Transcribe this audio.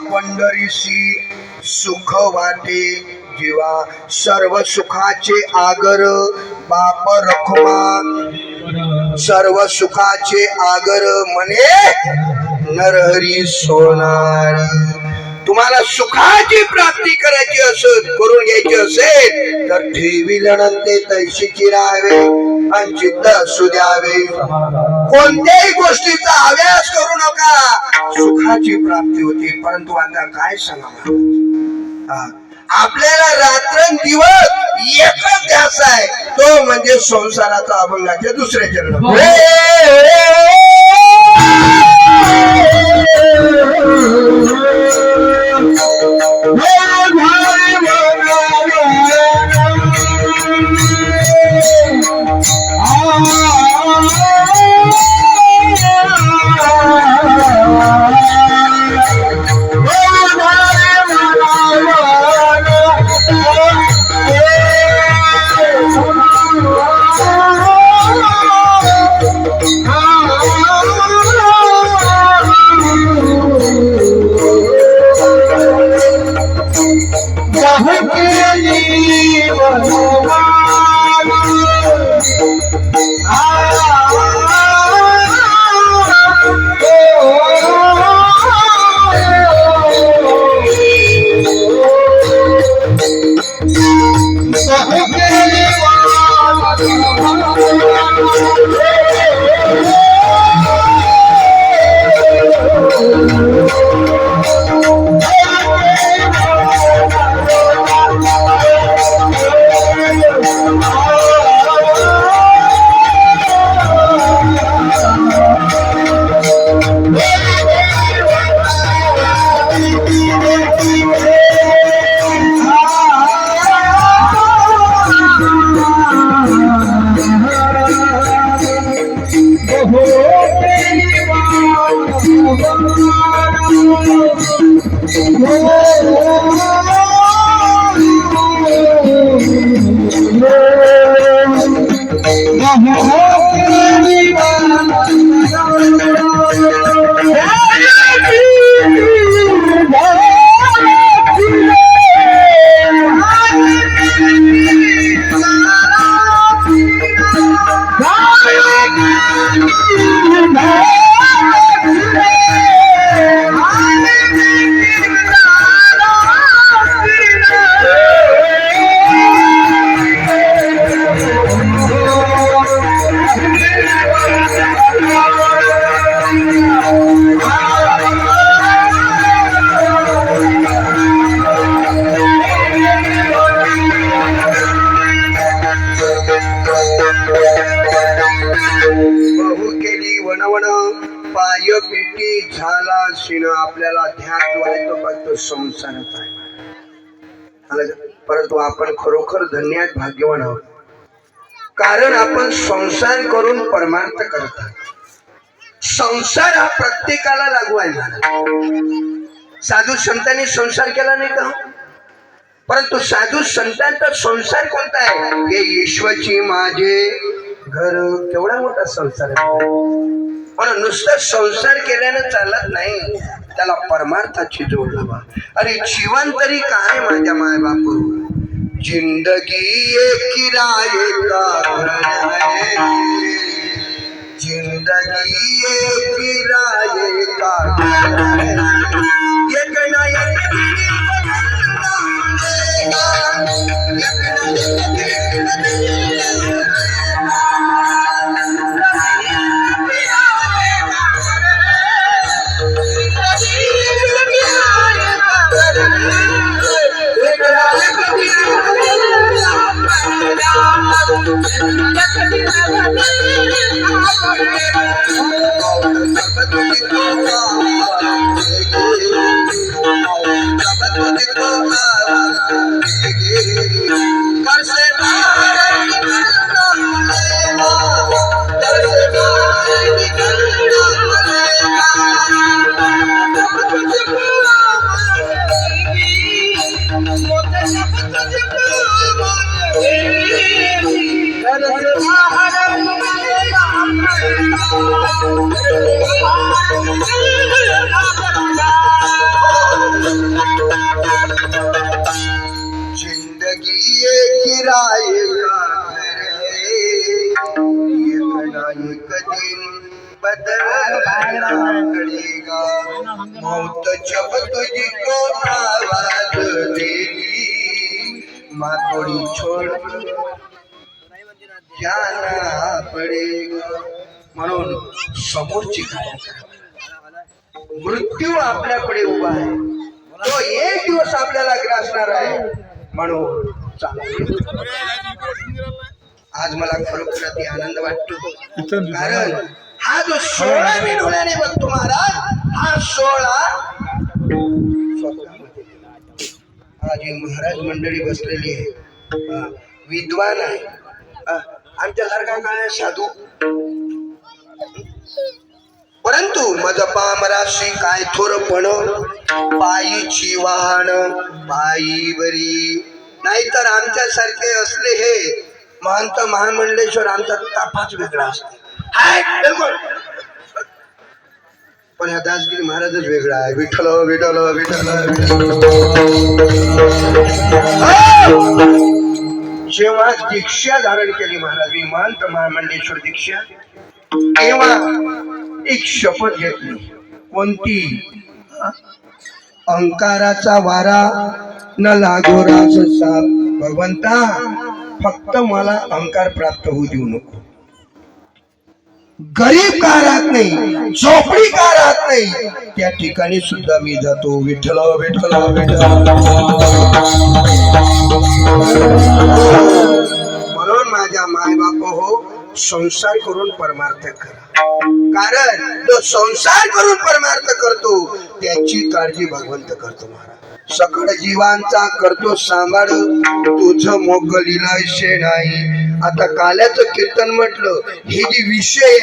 पंढरीशी सुख वाटे जीवा सर्व सुखाचे आगर बाप रखमा सर्व सुखाचे आगर म्हणे नरहरी सोनार तुम्हाला सुखाची प्राप्ती करायची असेल करून घ्यायची असेल तर ठेवी लढते तैशीची राहावे आणि चित्त असू द्यावे कोणत्याही गोष्टीचा अभ्यास करू नका सुखाची प्राप्ती होती परंतु आता काय सांगावं आपल्याला रात्रंदिवस एकच ध्यास आहे तो म्हणजे संसाराचा अभंगाचे दुसरे चरण आपल्याला ध्यान जो आहे तो फक्त संसारात आहे परंतु आपण खरोखर धन्यात भाग्यवान आहोत कारण आपण संसार करून परमार्थ करतात संसार हा प्रत्येकाला लागू आहे साधू संतांनी संसार केला नाही का परंतु साधू संतांचा संसार कोणता आहे हे ईश्वरची माझे घर केवढा मोठा संसार आहे म्हणून नुसतं संसार केल्यानं चालत नाही त्याला परमार्थाची जोड लावा अरे जीवन तरी काय माझ्या माय बापू जिंदगी एक किराए का घर है जिंदगी एक किराए का घर है एक ना एक एक दिन बदलना पड़ेगा मौत जब तुझको आवाज देगी माँ थोड़ी छोड़ जाना पडेगा म्हणून समोरची काळजी करा. मृत्यू आपल्याकडे उभा आहे तो एक दिवस आपल्याला ग्रासणार आहे म्हणून आज मला खरोखर अति आनंद वाटतो कारण हा जो सोहळा मी डोळ्याने बघतो महाराज हा सोहळा आज ही महाराज मंडळी बसलेली आहे विद्वान आहे आमच्या सारखा काय साधू परंतु मज पामराशी काय थोरपण पायीची वाहन पायी बरी नाहीतर आमच्या सारखे असले हे महंत महामंडलेश्वर आमचा ताफाच वेगळा असतो पण या दासगिरी महाराजच वेगळा आहे विठ्ठल विठ्ठल विठ्ठल जेव्हा दीक्षा धारण केली महाराज मी महंत महामंडलेश्वर दीक्षा तेव्हा एक शपथ घेतली कोणती अंकाराचा वारा न लागो रास साप भगवंता फक्त मला अंकार प्राप्त होऊ देऊ नको गरीब का राहत नाही झोपडी का राहत नाही त्या ठिकाणी सुद्धा मी जातो विठ्ठल विठ्ठल विठ्ठल म्हणून माझ्या मायबाप हो संसार करून परमार्थ करा कारण तो संसार करून परमार्थ करतो त्याची काळजी भगवंत करतो महाराज सकळ जीवांचा करतो सांभाळ तुझं मोग लिलाशे नाही आता काल्याचं कीर्तन म्हटलं हे जे विषय